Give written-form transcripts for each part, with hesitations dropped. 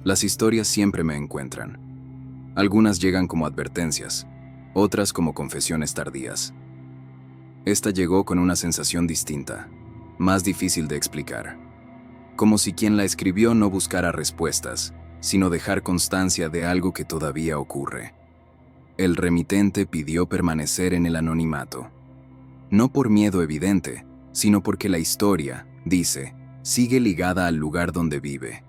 Las historias siempre me encuentran. Algunas llegan como advertencias, otras como confesiones tardías. Esta llegó con una sensación distinta, más difícil de explicar. Como si quien la escribió no buscara respuestas, sino dejar constancia de algo que todavía ocurre. El remitente pidió permanecer en el anonimato. No por miedo evidente, sino porque la historia, dice, sigue ligada al lugar donde vive.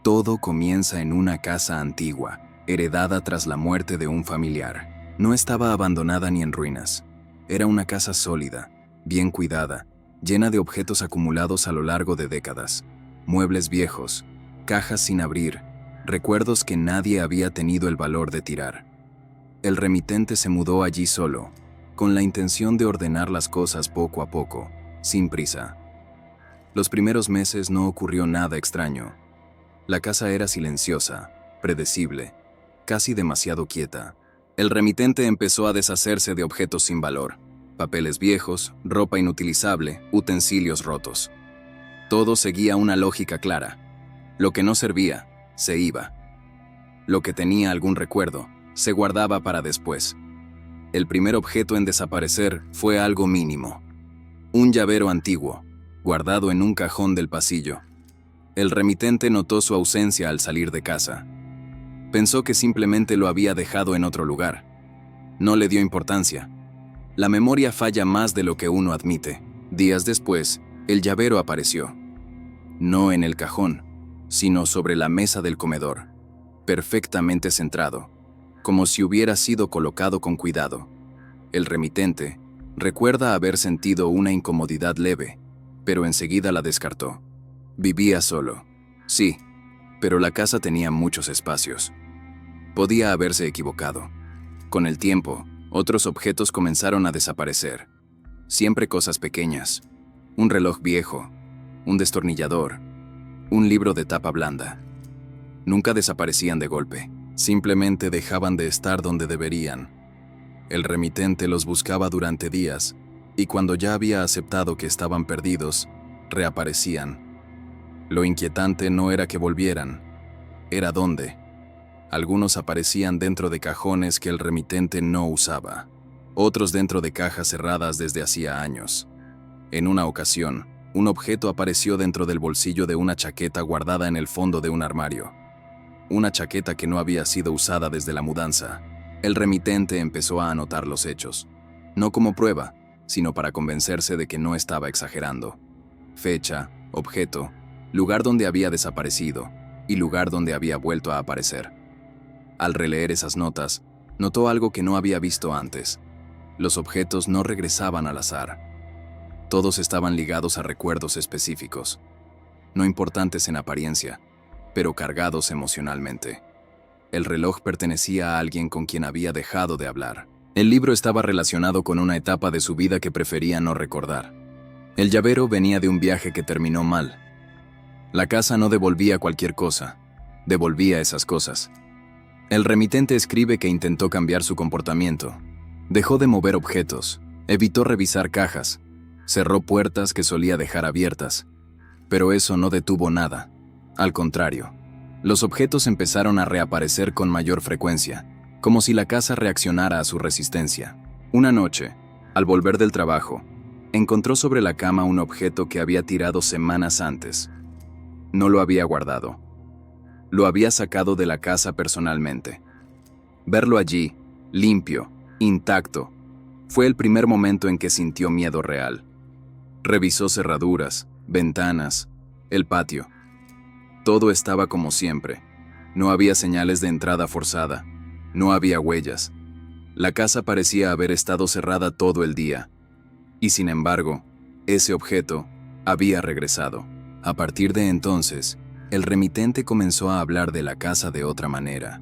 Todo comienza en una casa antigua, heredada tras la muerte de un familiar. No estaba abandonada ni en ruinas. Era una casa sólida, bien cuidada, llena de objetos acumulados a lo largo de décadas. Muebles viejos, cajas sin abrir, recuerdos que nadie había tenido el valor de tirar. El remitente se mudó allí solo, con la intención de ordenar las cosas poco a poco, sin prisa. Los primeros meses no ocurrió nada extraño. La casa era silenciosa, predecible, casi demasiado quieta. El remitente empezó a deshacerse de objetos sin valor, papeles viejos, ropa inutilizable, utensilios rotos. Todo seguía una lógica clara. Lo que no servía, se iba. Lo que tenía algún recuerdo, se guardaba para después. El primer objeto en desaparecer fue algo mínimo. Un llavero antiguo, guardado en un cajón del pasillo. El remitente notó su ausencia al salir de casa. Pensó que simplemente lo había dejado en otro lugar. No le dio importancia. La memoria falla más de lo que uno admite. Días después, el llavero apareció. No en el cajón, sino sobre la mesa del comedor, perfectamente centrado, como si hubiera sido colocado con cuidado. El remitente recuerda haber sentido una incomodidad leve, pero enseguida la descartó. Vivía solo, sí, pero la casa tenía muchos espacios. Podía haberse equivocado. Con el tiempo, otros objetos comenzaron a desaparecer. Siempre cosas pequeñas. Un reloj viejo, un destornillador, un libro de tapa blanda. Nunca desaparecían de golpe, simplemente dejaban de estar donde deberían. El remitente los buscaba durante días, y cuando ya había aceptado que estaban perdidos, reaparecían. Lo inquietante no era que volvieran, era dónde. Algunos aparecían dentro de cajones que el remitente no usaba, otros dentro de cajas cerradas desde hacía años. En una ocasión, un objeto apareció dentro del bolsillo de una chaqueta guardada en el fondo de un armario. Una chaqueta que no había sido usada desde la mudanza. El remitente empezó a anotar los hechos, no como prueba, sino para convencerse de que no estaba exagerando. Fecha, objeto, lugar donde había desaparecido y lugar donde había vuelto a aparecer. Al releer esas notas, notó algo que no había visto antes. Los objetos no regresaban al azar. Todos estaban ligados a recuerdos específicos, no importantes en apariencia, pero cargados emocionalmente. El reloj pertenecía a alguien con quien había dejado de hablar. El libro estaba relacionado con una etapa de su vida que prefería no recordar. El llavero venía de un viaje que terminó mal. La casa no devolvía cualquier cosa, devolvía esas cosas. El remitente escribe que intentó cambiar su comportamiento. Dejó de mover objetos, evitó revisar cajas, cerró puertas que solía dejar abiertas. Pero eso no detuvo nada. Al contrario, los objetos empezaron a reaparecer con mayor frecuencia, como si la casa reaccionara a su resistencia. Una noche, al volver del trabajo, encontró sobre la cama un objeto que había tirado semanas antes. No lo había guardado. Lo había sacado de la casa personalmente. Verlo allí, limpio, intacto, fue el primer momento en que sintió miedo real. Revisó cerraduras, ventanas, el patio. Todo estaba como siempre. No había señales de entrada forzada. No había huellas. La casa parecía haber estado cerrada todo el día. Y sin embargo, ese objeto había regresado. A partir de entonces, el remitente comenzó a hablar de la casa de otra manera.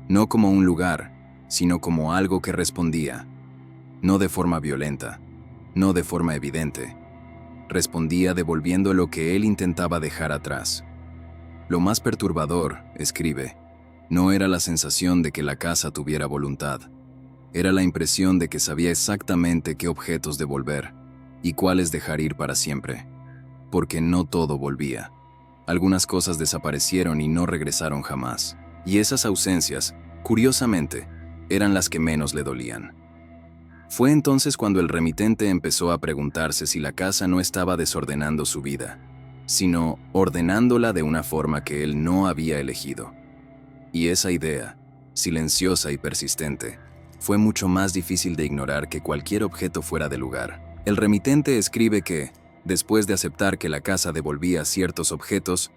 No como un lugar, sino como algo que respondía. No de forma violenta, no de forma evidente. Respondía devolviendo lo que él intentaba dejar atrás. Lo más perturbador, escribe, no era la sensación de que la casa tuviera voluntad. Era la impresión de que sabía exactamente qué objetos devolver y cuáles dejar ir para siempre, porque no todo volvía. Algunas cosas desaparecieron y no regresaron jamás. Y esas ausencias, curiosamente, eran las que menos le dolían. Fue entonces cuando el remitente empezó a preguntarse si la casa no estaba desordenando su vida, sino ordenándola de una forma que él no había elegido. Y esa idea, silenciosa y persistente, fue mucho más difícil de ignorar que cualquier objeto fuera de lugar. El remitente escribe que, después de aceptar que la casa devolvía ciertos objetos,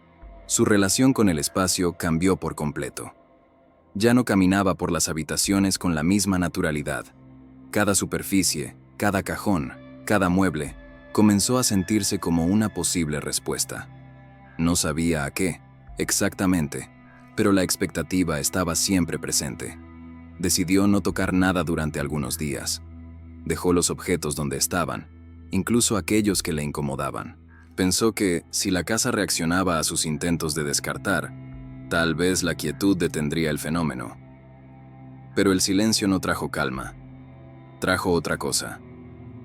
su relación con el espacio cambió por completo. Ya no caminaba por las habitaciones con la misma naturalidad. Cada superficie, cada cajón, cada mueble, comenzó a sentirse como una posible respuesta. No sabía a qué, exactamente, pero la expectativa estaba siempre presente. Decidió no tocar nada durante algunos días. Dejó los objetos donde estaban, incluso aquellos que le incomodaban. Pensó que, si la casa reaccionaba a sus intentos de descartar, tal vez la quietud detendría el fenómeno. Pero el silencio no trajo calma. Trajo otra cosa: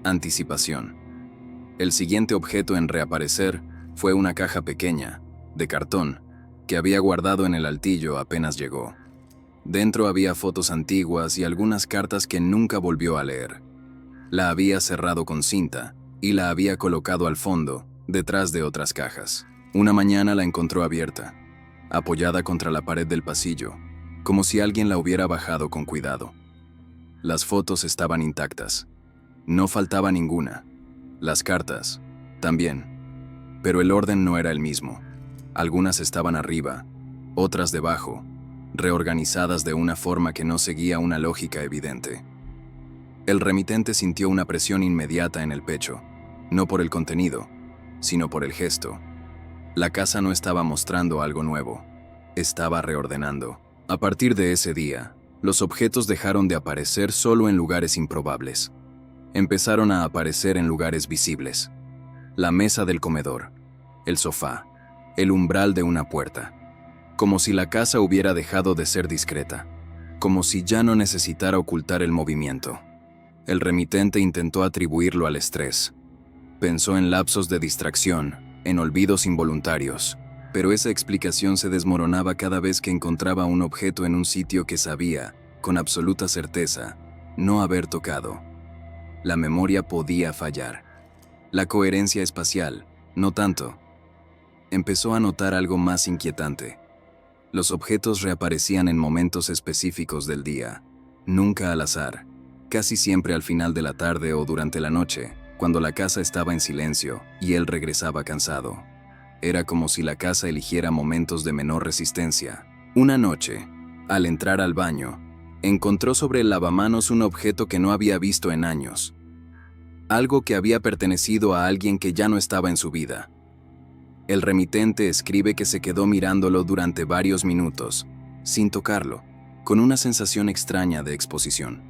anticipación. El siguiente objeto en reaparecer fue una caja pequeña, de cartón, que había guardado en el altillo apenas llegó. Dentro había fotos antiguas y algunas cartas que nunca volvió a leer. La había cerrado con cinta y la había colocado al fondo, detrás de otras cajas. Una mañana la encontró abierta, apoyada contra la pared del pasillo, como si alguien la hubiera bajado con cuidado. Las fotos estaban intactas. No faltaba ninguna. Las cartas, también. Pero el orden no era el mismo. Algunas estaban arriba, otras debajo, reorganizadas de una forma que no seguía una lógica evidente. El remitente sintió una presión inmediata en el pecho, no por el contenido, sino por el gesto. La casa no estaba mostrando algo nuevo, estaba reordenando. A partir de ese día, los objetos dejaron de aparecer solo en lugares improbables. Empezaron a aparecer en lugares visibles. La mesa del comedor, el sofá, el umbral de una puerta. Como si la casa hubiera dejado de ser discreta, como si ya no necesitara ocultar el movimiento. El remitente intentó atribuirlo al estrés. Pensó en lapsos de distracción, en olvidos involuntarios, pero esa explicación se desmoronaba cada vez que encontraba un objeto en un sitio que sabía, con absoluta certeza, no haber tocado. La memoria podía fallar. La coherencia espacial, no tanto. Empezó a notar algo más inquietante. Los objetos reaparecían en momentos específicos del día, nunca al azar, casi siempre al final de la tarde o durante la noche, cuando la casa estaba en silencio y él regresaba cansado. Era como si la casa eligiera momentos de menor resistencia. Una noche, al entrar al baño, encontró sobre el lavamanos un objeto que no había visto en años. Algo que había pertenecido a alguien que ya no estaba en su vida. El remitente escribe que se quedó mirándolo durante varios minutos, sin tocarlo, con una sensación extraña de exposición.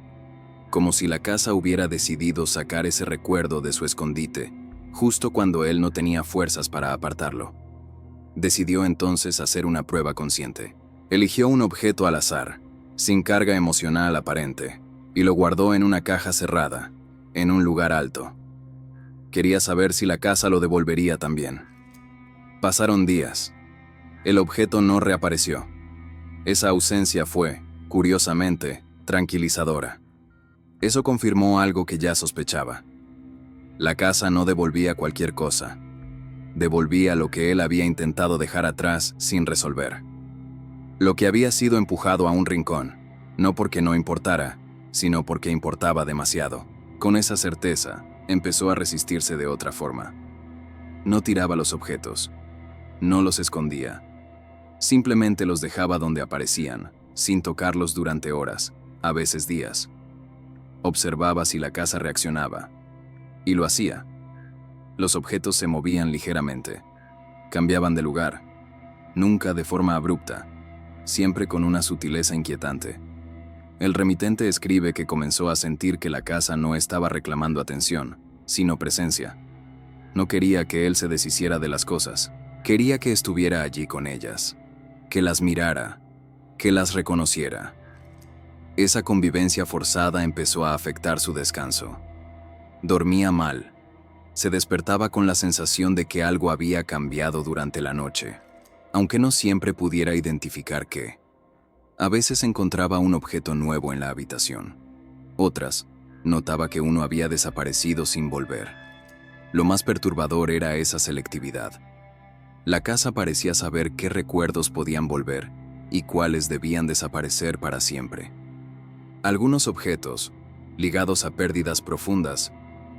Como si la casa hubiera decidido sacar ese recuerdo de su escondite, justo cuando él no tenía fuerzas para apartarlo. Decidió entonces hacer una prueba consciente. Eligió un objeto al azar, sin carga emocional aparente, y lo guardó en una caja cerrada, en un lugar alto. Quería saber si la casa lo devolvería también. Pasaron días. El objeto no reapareció. Esa ausencia fue, curiosamente, tranquilizadora. Eso confirmó algo que ya sospechaba. La casa no devolvía cualquier cosa. Devolvía lo que él había intentado dejar atrás sin resolver. Lo que había sido empujado a un rincón, no porque no importara, sino porque importaba demasiado. Con esa certeza, empezó a resistirse de otra forma. No tiraba los objetos. No los escondía. Simplemente los dejaba donde aparecían, sin tocarlos durante horas, a veces días. Observaba si la casa reaccionaba. Y lo hacía. Los objetos se movían ligeramente. Cambiaban de lugar. Nunca de forma abrupta. Siempre con una sutileza inquietante. El remitente escribe que comenzó a sentir que la casa no estaba reclamando atención, sino presencia. No quería que él se deshiciera de las cosas. Quería que estuviera allí con ellas. Que las mirara. Que las reconociera. Esa convivencia forzada empezó a afectar su descanso. Dormía mal. Se despertaba con la sensación de que algo había cambiado durante la noche, aunque no siempre pudiera identificar qué. A veces encontraba un objeto nuevo en la habitación. Otras, notaba que uno había desaparecido sin volver. Lo más perturbador era esa selectividad. La casa parecía saber qué recuerdos podían volver y cuáles debían desaparecer para siempre. Algunos objetos, ligados a pérdidas profundas,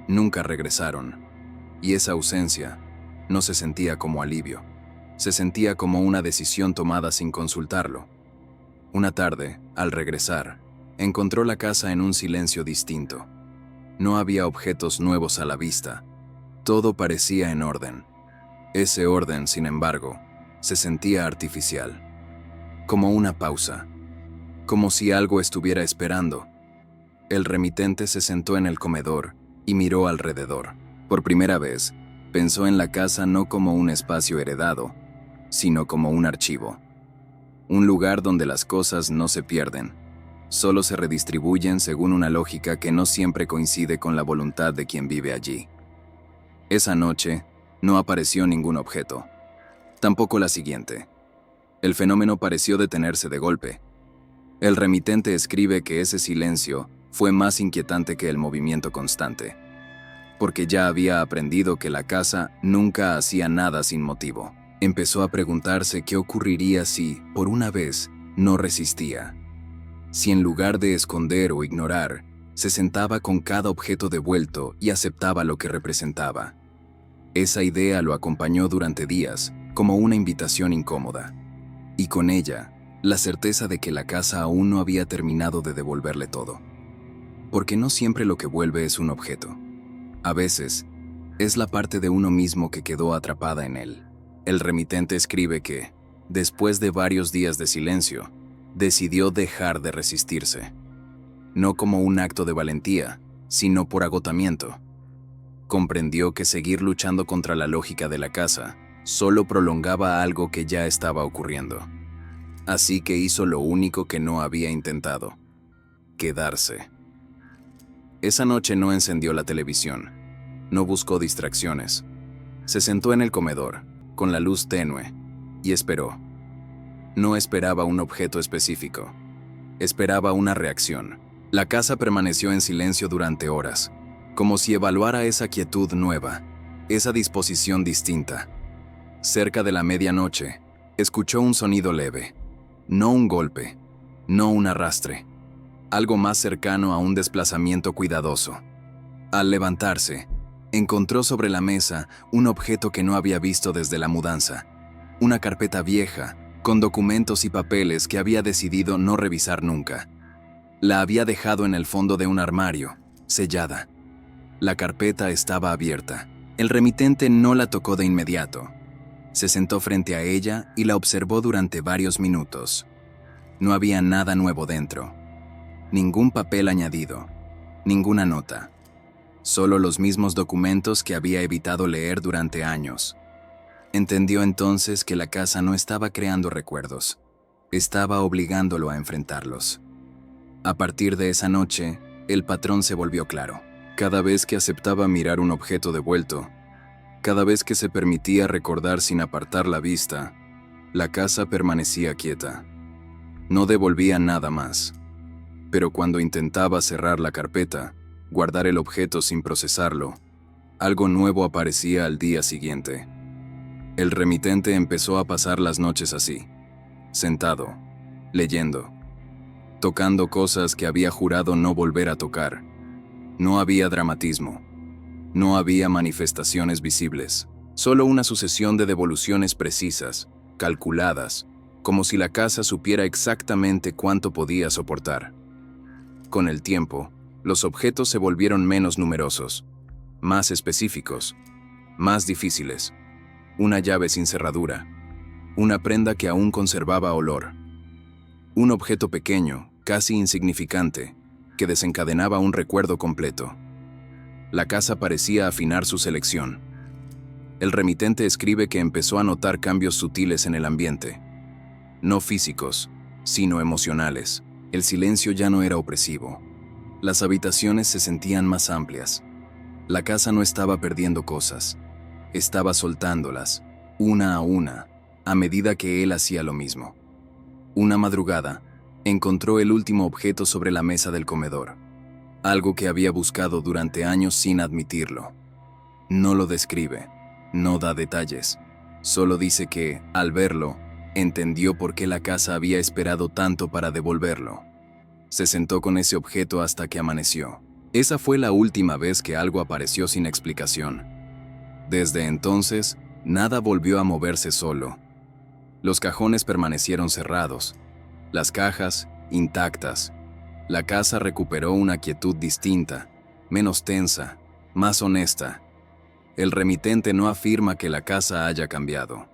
nunca regresaron, y esa ausencia no se sentía como alivio, se sentía como una decisión tomada sin consultarlo. Una tarde, al regresar, encontró la casa en un silencio distinto. No había objetos nuevos a la vista, todo parecía en orden. Ese orden, sin embargo, se sentía artificial, como una pausa, como si algo estuviera esperando. El remitente se sentó en el comedor y miró alrededor. Por primera vez, pensó en la casa no como un espacio heredado, sino como un archivo. Un lugar donde las cosas no se pierden, solo se redistribuyen según una lógica que no siempre coincide con la voluntad de quien vive allí. Esa noche, no apareció ningún objeto. Tampoco la siguiente. El fenómeno pareció detenerse de golpe. El remitente escribe que ese silencio fue más inquietante que el movimiento constante, porque ya había aprendido que la casa nunca hacía nada sin motivo. Empezó a preguntarse qué ocurriría si, por una vez, no resistía. Si en lugar de esconder o ignorar, se sentaba con cada objeto devuelto y aceptaba lo que representaba. Esa idea lo acompañó durante días, como una invitación incómoda. Y con ella, la certeza de que la casa aún no había terminado de devolverle todo. Porque no siempre lo que vuelve es un objeto. A veces, es la parte de uno mismo que quedó atrapada en él. El remitente escribe que, después de varios días de silencio, decidió dejar de resistirse. No como un acto de valentía, sino por agotamiento. Comprendió que seguir luchando contra la lógica de la casa solo prolongaba algo que ya estaba ocurriendo. Así que hizo lo único que no había intentado: quedarse. Esa noche no encendió la televisión, no buscó distracciones. Se sentó en el comedor, con la luz tenue, y esperó. No esperaba un objeto específico, esperaba una reacción. La casa permaneció en silencio durante horas, como si evaluara esa quietud nueva, esa disposición distinta. Cerca de la medianoche, escuchó un sonido leve, no un golpe, no un arrastre, algo más cercano a un desplazamiento cuidadoso. Al levantarse, encontró sobre la mesa un objeto que no había visto desde la mudanza, una carpeta vieja, con documentos y papeles que había decidido no revisar nunca. La había dejado en el fondo de un armario, sellada. La carpeta estaba abierta. El remitente no la tocó de inmediato. Se sentó frente a ella y la observó durante varios minutos. No había nada nuevo dentro. Ningún papel añadido. Ninguna nota. Solo los mismos documentos que había evitado leer durante años. Entendió entonces que la casa no estaba creando recuerdos. Estaba obligándolo a enfrentarlos. A partir de esa noche, el patrón se volvió claro. Cada vez que aceptaba mirar un objeto devuelto, cada vez que se permitía recordar sin apartar la vista, la casa permanecía quieta. No devolvía nada más. Pero cuando intentaba cerrar la carpeta, guardar el objeto sin procesarlo, algo nuevo aparecía al día siguiente. El remitente empezó a pasar las noches así, sentado, leyendo, tocando cosas que había jurado no volver a tocar. No había dramatismo, no había manifestaciones visibles, solo una sucesión de devoluciones precisas, calculadas, como si la casa supiera exactamente cuánto podía soportar. Con el tiempo, los objetos se volvieron menos numerosos, más específicos, más difíciles. Una llave sin cerradura, una prenda que aún conservaba olor, un objeto pequeño, casi insignificante, que desencadenaba un recuerdo completo. La casa parecía afinar su selección. El remitente escribe que empezó a notar cambios sutiles en el ambiente, no físicos, sino emocionales. El silencio ya no era opresivo. Las habitaciones se sentían más amplias. La casa no estaba perdiendo cosas, estaba soltándolas, una, a medida que él hacía lo mismo. Una madrugada, encontró el último objeto sobre la mesa del comedor, algo que había buscado durante años sin admitirlo. No lo describe, no da detalles, solo dice que, al verlo, entendió por qué la casa había esperado tanto para devolverlo. Se sentó con ese objeto hasta que amaneció. Esa fue la última vez que algo apareció sin explicación. Desde entonces, nada volvió a moverse solo. Los cajones permanecieron cerrados, las cajas intactas. La casa recuperó una quietud distinta, menos tensa, más honesta. El remitente no afirma que la casa haya cambiado.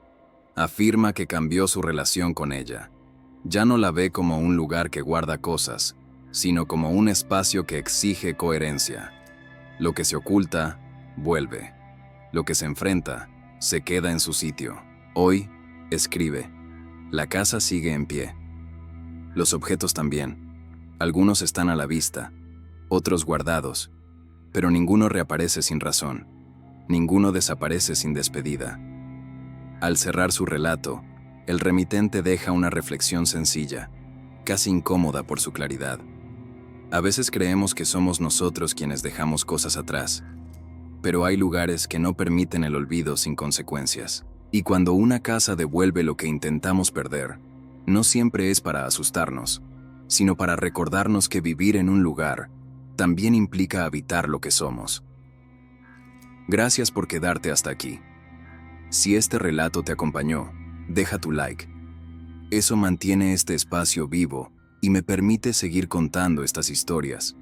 Afirma que cambió su relación con ella. Ya no la ve como un lugar que guarda cosas, sino como un espacio que exige coherencia. Lo que se oculta, vuelve. Lo que se enfrenta, se queda en su sitio. Hoy, escribe, la casa sigue en pie. Los objetos también. Algunos están a la vista, otros guardados, pero ninguno reaparece sin razón. Ninguno desaparece sin despedida. Al cerrar su relato, el remitente deja una reflexión sencilla, casi incómoda por su claridad. A veces creemos que somos nosotros quienes dejamos cosas atrás, pero hay lugares que no permiten el olvido sin consecuencias. Y cuando una casa devuelve lo que intentamos perder, no siempre es para asustarnos, sino para recordarnos que vivir en un lugar también implica habitar lo que somos. Gracias por quedarte hasta aquí. Si este relato te acompañó, deja tu like. Eso mantiene este espacio vivo y me permite seguir contando estas historias.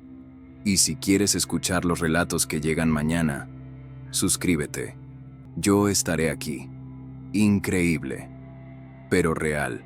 Y si quieres escuchar los relatos que llegan mañana, suscríbete. Yo estaré aquí. Increíble, pero real.